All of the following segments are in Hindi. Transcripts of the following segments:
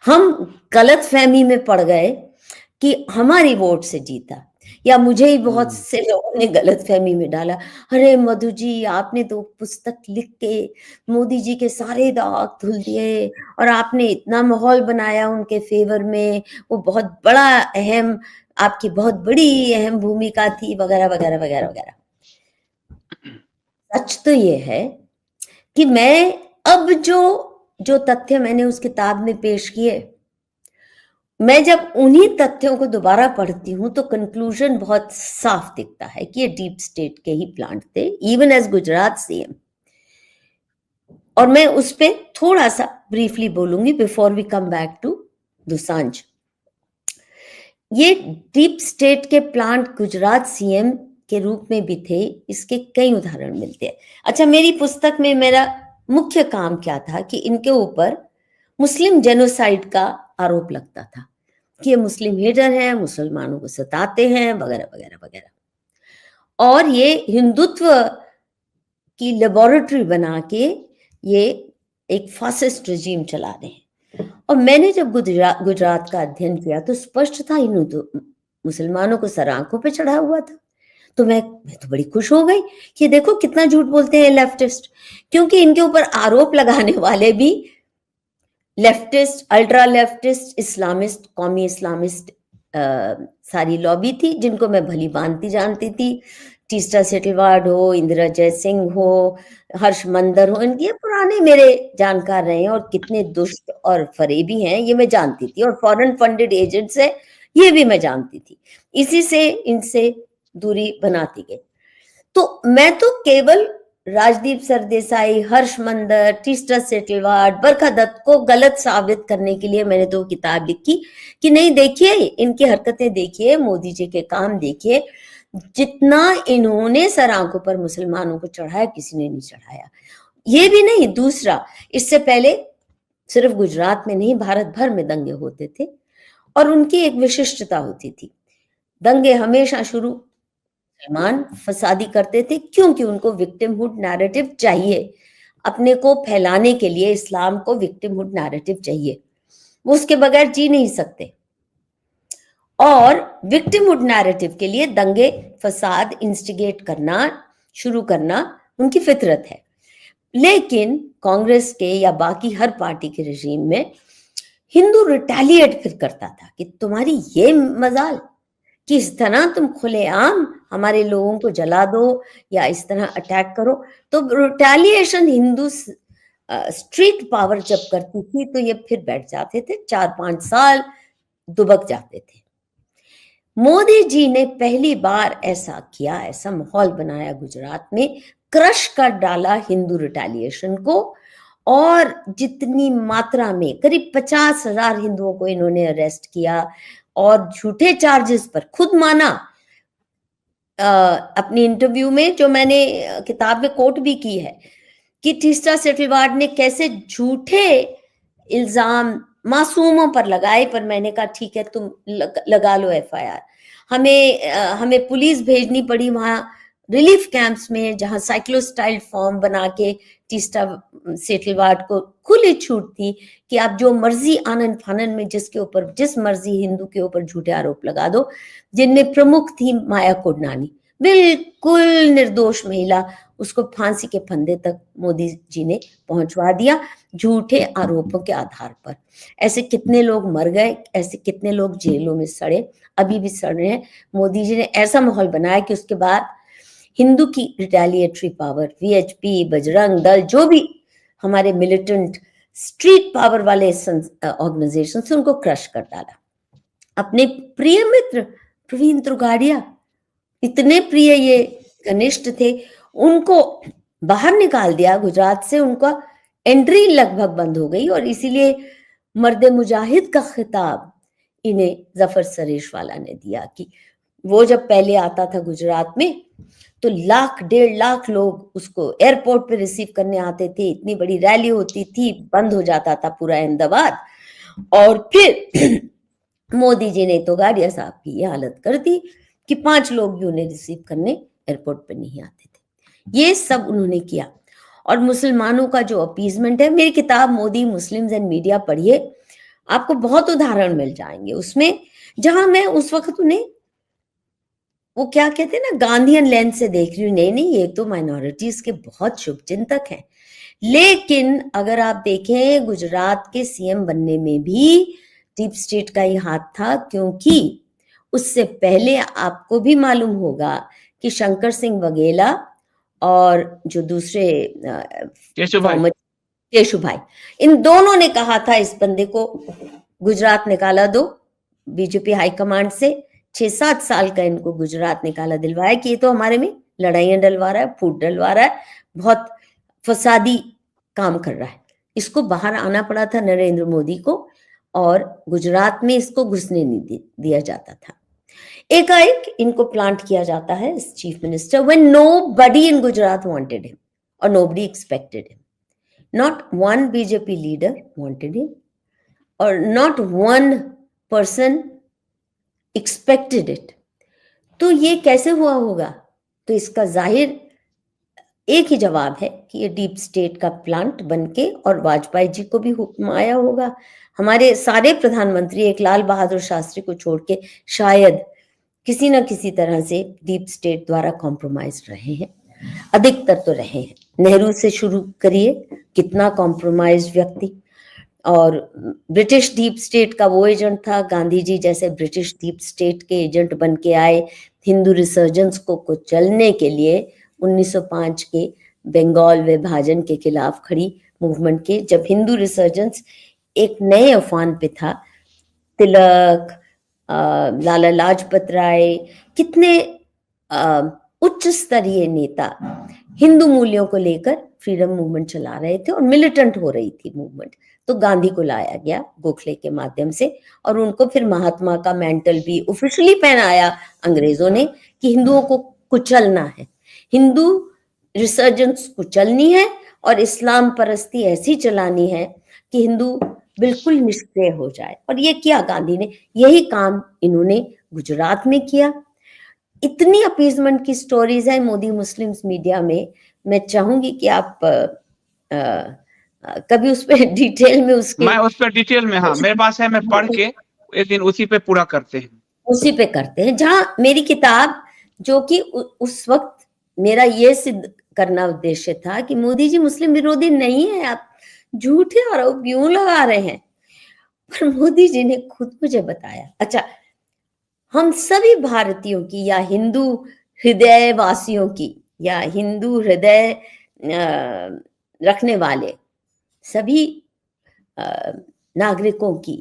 हम गलतफहमी में पड़ गए कि हमारी वोट से जीता, या मुझे ही बहुत से लोगों ने गलतफहमी में डाला, अरे मधु जी आपने तो पुस्तक लिख के मोदी जी के सारे दाग धुल दिए और आपने इतना माहौल बनाया उनके फेवर में, वो बहुत बड़ा अहम, आपकी बहुत बड़ी अहम भूमिका थी, वगैरह वगैरह वगैरह वगैरह। सच तो ये है कि मैं अब जो जो तथ्य मैंने उस किताब में पेश किए, मैं जब उन्हीं तथ्यों को दोबारा पढ़ती हूं तो कंक्लूजन बहुत साफ दिखता है कि ये डीप स्टेट के ही प्लांट थे, इवन एज गुजरात सीएम। और मैं उस पे थोड़ा सा ब्रीफली बोलूंगी before we come back to Dosanjh. ये डीप स्टेट के प्लांट गुजरात सीएम के रूप में भी थे, इसके कई उदाहरण मिलते हैं। अच्छा, मेरी पुस्तक में मेरा मुख्य काम क्या था कि इनके ऊपर मुस्लिम जेनोसाइड का आरोप लगता था कि ये मुस्लिम हेटर हैं, मुसलमानों को सताते हैं, वगैरह वगैरह वगैरह, और ये हिंदुत्व की लेबोरेटरी बना के ये एक फासिस्ट रजीम चला रहे हैं। और मैंने जब गुजरात का अध्ययन किया तो स्पष्ट था हिंदू मुसलमानों को सर आंखों पे चढ़ा हुआ था। तो मैं तो बड़ी खुश हो गई कि देखो कितना झूठ बोलते हैं लेफ्टिस्ट, क्योंकि इनके ऊपर आरोप लगाने वाले भी लेफ्टिस्ट, अल्ट्रा लेफ्टिस्ट, इस्लामिस्ट, कौमी इस्लामिस्ट सारी लॉबी थी, जिनको मैं भली भांति जानती थी। टीस्टा सेटलवाड हो, इंदिरा जयसिंह हो, हर्ष मंदर हो, इनके पुराने मेरे जानकार रहे हैं, और कितने दुष्ट और फरेबी हैं ये मैं जानती थी, और फॉरेन फंडेड एजेंट्स है ये भी मैं जानती थी। इसी से इनसे दूरी बनाती गई। तो मैं तो केवल राजदीप सरदेसाई, हर्ष मंदर, टीस्टा सेटलवाड, बरखा दत्त को गलत साबित करने के लिए मैंने तो किताब लिखी कि नहीं देखिए इनकी हरकतें, देखिए मोदी जी के काम, देखिए जितना इन्होंने सर आंखों पर मुसलमानों को चढ़ाया किसी ने नहीं चढ़ाया। ये भी नहीं, दूसरा, इससे पहले सिर्फ गुजरात में नहीं भारत भर में दंगे होते थे, और उनकी एक विशिष्टता होती थी, दंगे हमेशा शुरू मुसलमान फसादी करते थे, क्योंकि उनको विक्टिमहुड नैरेटिव चाहिए, अपने को फैलाने के लिए इस्लाम को विक्टिमहुड नैरेटिव चाहिए, वो उसके बगैर जी नहीं सकते। और विक्टिमहुड नैरेटिव के लिए दंगे फसाद इंस्टिगेट करना, शुरू करना उनकी फितरत है। लेकिन कांग्रेस के या बाकी हर पार्टी के रजीम में हिंदू रिटेलिएट फिर करता था कि तुम्हारी ये मजाल कि इस तरह तुम खुलेआम हमारे लोगों को जला दो या इस तरह अटैक करो। तो रिटेलिएशन हिंदू स्ट्रीट पावर जब करती थी तो ये फिर बैठ जाते थे, 4-5 साल दुबक जाते थे। मोदी जी ने पहली बार ऐसा किया, ऐसा माहौल बनाया गुजरात में, क्रश कर डाला हिंदू रिटेलिएशन को, और जितनी मात्रा में, करीब 50,000 हिंदुओं को इन्होंने अरेस्ट किया, और झूठे चार्जेस पर खुद माना। अपनी इंटरव्यू में जो मैंने किताब में कोट भी की है कि टीस्टा सेटलवाड ने कैसे झूठे इल्जाम मासूमों पर लगाए, पर मैंने कहा ठीक है तुम लगा लो एफआईआर। हमें पुलिस भेजनी पड़ी वहां रिलीफ कैंप्स में, जहां साइक्लोस्टाइल फॉर्म बना के टीस्टा सेटलवाड को खुली छूट थी कि आप जो मर्जी आनन फानन में जिसके ऊपर जिस मर्जी हिंदू के ऊपर झूठे आरोप लगा दो, जिनमें प्रमुख थी माया कोडनानी, बिल्कुल निर्दोष महिला, उसको फांसी के फंदे तक मोदी जी ने पहुंचवा दिया झूठे आरोपों के आधार पर। ऐसे कितने लोग मर गए, ऐसे कितने लोग जेलों में सड़े, अभी भी सड़ रहे हैं। मोदी जी ने ऐसा माहौल बनाया कि उसके बाद हिंदू की retaliatory power, VHP, Bajrang Dal, जो भी हमारे मिलिटेंट स्ट्रीट पावर वाले ऑर्गेनाइजेशन से, उनको क्रश कर डाला। अपने प्रिय मित्र प्रवीण त्रिगाड़िया, इतने प्रिय ये घनिष्ठ थे, उनको बाहर निकाल दिया गुजरात से, उनका एंट्री लगभग बंद हो गई, और इसीलिए मर्द मुजाहिद का खिताब इन्हें जफर सरेशवाला ने दिया कि वो जब पहले आता था गुजरात में तो 1,00,000-1,50,000 लोग उसको एयरपोर्ट पे रिसीव करने आते थे, इतनी बड़ी रैली होती थी, बंद हो जाता था पूरा अहमदाबाद। और फिर मोदी जी ने तो गाड़िया साहब की ये हालत कर दी कि 5 लोग भी उन्हें रिसीव करने एयरपोर्ट पे नहीं आते थे। ये सब उन्होंने किया। और मुसलमानों का जो अपीजमेंट है, मेरी किताब मोदी मुस्लिम्स एंड मीडिया पढ़िए, आपको बहुत उदाहरण मिल जाएंगे उसमें, जहां मैं उस वक्त उन्हें वो क्या कहते हैं ना, गांधीयन लेंस से देख रही हूँ, नहीं नहीं ये तो माइनॉरिटीज के बहुत शुभचिंतक हैं। लेकिन अगर आप देखें गुजरात के सीएम बनने में भी डीप स्टेट का ही हाथ था, क्योंकि उससे पहले आपको भी मालूम होगा कि शंकर सिंह वघेला और जो दूसरे केशव भाई, फॉर्मर केशु भाई, इन दोनों ने कहा था इस बंदे को गुजरात निकाला दो बीजेपी हाईकमांड से। 6-7 साल का इनको गुजरात निकाला दिलवाया कि ये तो हमारे में लड़ाइयां डलवा रहा है, फूट डलवा रहा है, बहुत फसादी काम कर रहा है। इसको बाहर आना पड़ा था नरेंद्र मोदी को, और गुजरात में इसको घुसने नहीं दिया जाता था। एकाएक इनको प्लांट किया जाता है as chief minister when nobody in Gujarat wanted him और nobody expected him. Not one BJP leader wanted him, or not one person expected it. तो ये कैसे हुआ होगा? तो इसका जाहिर एक ही जवाब है कि ये डीप स्टेट का प्लांट बनके, और वाजपेयी जी को भी हुक्म आया होगा, हमारे सारे प्रधानमंत्री एक लाल बहादुर शास्त्री को छोड़ के शायद किसी न किसी तरह से डीप स्टेट द्वारा कॉम्प्रोमाइज रहे हैं, अधिकतर तो रहे हैं। नेहरू से शुरू करिए, कितना कॉम्प्रोमाइज व्यक्ति, और ब्रिटिश डीप स्टेट का वो एजेंट था, गांधी जी जैसे ब्रिटिश डीप स्टेट के एजेंट बन के आए हिंदू रिसर्जेंस को कुचलने के लिए 1905 के बंगाल विभाजन के खिलाफ खड़ी मूवमेंट के, जब हिंदू रिसर्जेंस एक नए अफवान पे था। तिलक, लाला लाजपत राय, कितने उच्च स्तरीय नेता हिंदू मूल्यों को लेकर फ्रीडम मूवमेंट चला रहे थे और मिलिटेंट हो रही थी मूवमेंट। तो गांधी को लाया गया गोखले के माध्यम से, और उनको फिर महात्मा का मेंटल भी ऑफिशियली पहनाया अंग्रेजों ने कि हिंदुओं को कुचलना है, हिंदू रिसर्जेंस कुचलनी है, और इस्लाम परस्ती ऐसी चलानी है कि हिंदू बिल्कुल निष्क्रिय हो जाए। और ये किया गांधी ने, यही काम इन्होंने गुजरात में किया। इतनी अपीजमेंट की स्टोरीज है मोदी मुस्लिम्स मीडिया में, मैं चाहूंगी कि आप कभी उस पर डिटेल में उसके, मैं उस पर डिटेल में, हाँ मेरे पास है, मैं पढ़ के एक दिन उसी पे पूरा करते हैं, उसी पे करते हैं। जहां मेरी किताब, जो कि उस वक्त मेरा ये सिद्ध करना उद्देश्य था कि मोदी जी मुस्लिम विरोधी नहीं है, आप झूठे आरोप क्यों लगा रहे हैं। पर मोदी जी ने खुद मुझे बताया, अच्छा हम सभी भारतीयों की, या हिंदू हृदय वासियों की, या हिंदू हृदय रखने वाले सभी नागरिकों की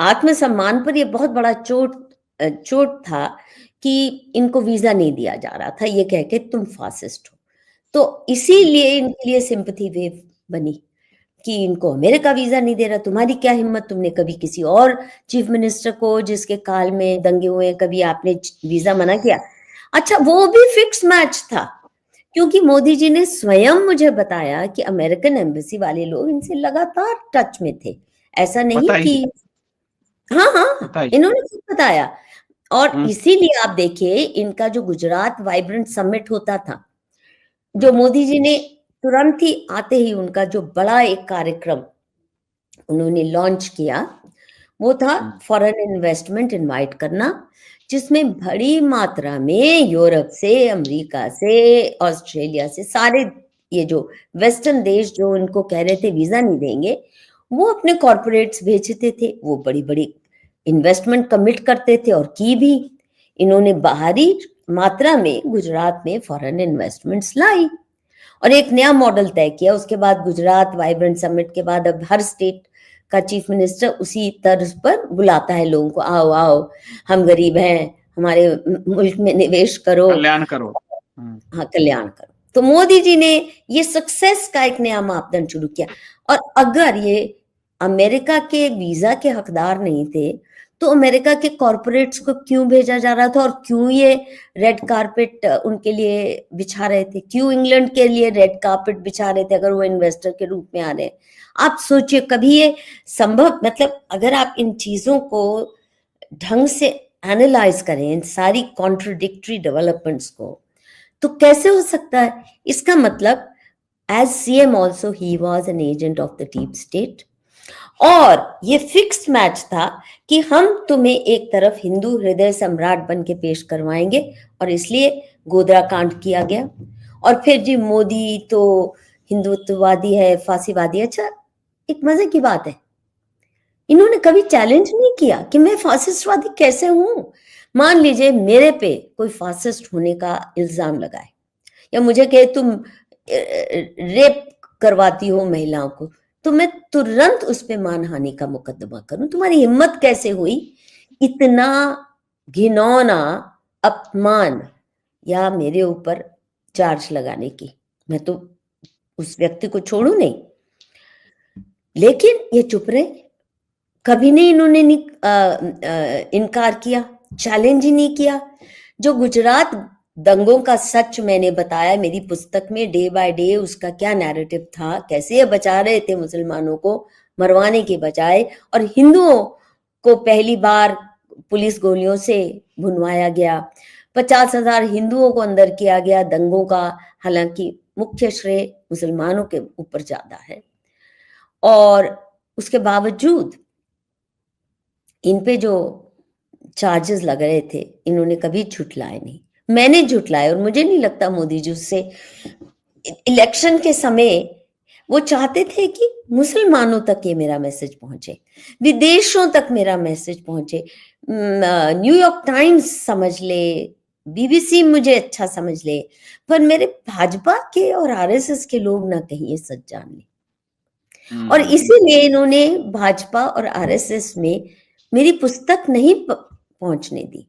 आत्मसम्मान पर यह बहुत बड़ा चोट था कि इनको वीजा नहीं दिया जा रहा था, ये कह के तुम फासिस्ट हो। तो इसीलिए इनके लिए सिंपैथी वेव बनी कि इनको अमेरिका वीजा नहीं दे रहा, तुम्हारी क्या हिम्मत, तुमने कभी किसी और चीफ मिनिस्टर को जिसके काल में दंगे हुए कभी आपने वीजा मना किया? अच्छा वो भी फिक्स मैच था, क्योंकि मोदी जी ने स्वयं मुझे बताया कि अमेरिकन एम्बेसी वाले लोग इनसे लगातार टच में थे, ऐसा नहीं कि हाँ हाँ इन्होंने खुद बताया। और इसीलिए आप देखिए इनका जो गुजरात वाइब्रेंट समिट होता था, जो मोदी जी ने तुरंत ही आते ही उनका जो बड़ा एक कार्यक्रम उन्होंने लॉन्च किया, वो था फॉरेन इन्वेस्टमेंट इनवाइट करना, जिसमें बड़ी मात्रा में यूरोप से, अमेरिका से, ऑस्ट्रेलिया से, सारे ये जो वेस्टर्न देश जो इनको कह रहे थे वीजा नहीं देंगे, वो अपने कॉर्पोरेट्स भेजते थे, वो बड़ी बड़ी इन्वेस्टमेंट कमिट करते थे, और की भी इन्होंने बाहरी मात्रा में गुजरात में फॉरेन इन्वेस्टमेंट्स लाई और एक नया मॉडल तय किया। उसके बाद गुजरात वाइब्रेंट समिट के बाद अब हर स्टेट का चीफ मिनिस्टर उसी तर्ज पर बुलाता है लोगों को, आओ आओ हम गरीब हैं, हमारे मुल्क में निवेश करो, कल्याण करो, हाँ कल्याण करो। तो मोदी जी ने ये सक्सेस का एक नया मापदंड शुरू किया। और अगर ये अमेरिका के वीजा के हकदार नहीं थे तो अमेरिका के कॉर्पोरेट्स को क्यों भेजा जा रहा था, और क्यों ये रेड कारपेट उनके लिए बिछा रहे थे, क्यों इंग्लैंड के लिए रेड कारपेट बिछा रहे थे अगर वो इन्वेस्टर के रूप में आ रहे हैं? आप सोचिए कभी ये संभव, मतलब अगर आप इन चीजों को ढंग से एनालाइज करें, इन सारी कॉन्ट्रडिक्टरी डेवलपमेंट्स को, तो कैसे हो सकता है? इसका मतलब as CM also he was an agent of the deep state, और ये फिक्स्ड मैच था कि हम तुम्हें एक तरफ हिंदू हृदय सम्राट बन के पेश करवाएंगे, और इसलिए गोधरा कांड किया गया। और फिर जी मोदी तो हिंदुत्ववादी है, फांसीवादी। अच्छा, एक मजे की बात है, इन्होंने कभी चैलेंज नहीं किया कि मैं फासिस्टवादी कैसे हूं। मान लीजिए मेरे पे कोई फासिस्ट होने का इल्जाम लगाए, या मुझे कहे तुम रेप करवाती हो महिलाओं को, तो मैं तुरंत उस पे मानहानि का मुकदमा करूं। तुम्हारी हिम्मत कैसे हुई इतना घिनौना अपमान या मेरे ऊपर चार्ज लगाने की? मैं तो उस व्यक्ति को छोड़ू नहीं। लेकिन ये चुप रहे, कभी नहीं इन्होंने इनकार किया, चैलेंज ही नहीं किया। जो गुजरात दंगों का सच मैंने बताया मेरी पुस्तक में, डे बाय डे उसका क्या नैरेटिव था, कैसे ये बचा रहे थे मुसलमानों को मरवाने के बजाय, और हिंदुओं को पहली बार पुलिस गोलियों से भुनवाया गया, 50,000 हिंदुओं को अंदर किया गया दंगों का। हालांकि मुख्य श्रेय मुसलमानों के ऊपर ज्यादा है, और उसके बावजूद इन पे जो चार्जेस लग रहे थे इन्होंने कभी झुटलाए नहीं। मैंने झुटलाए, और मुझे नहीं लगता मोदी जी उससे, इलेक्शन के समय वो चाहते थे कि मुसलमानों तक ये मेरा मैसेज पहुंचे, विदेशों तक मेरा मैसेज पहुंचे, न्यूयॉर्क टाइम्स समझ ले, बीबीसी मुझे अच्छा समझ ले, पर मेरे भाजपा के और आरएसएस के लोग ना कहीं ये सच जान ले। और इसीलिए इन्होंने भाजपा और आरएसएस में मेरी पुस्तक नहीं पहुंचने दी।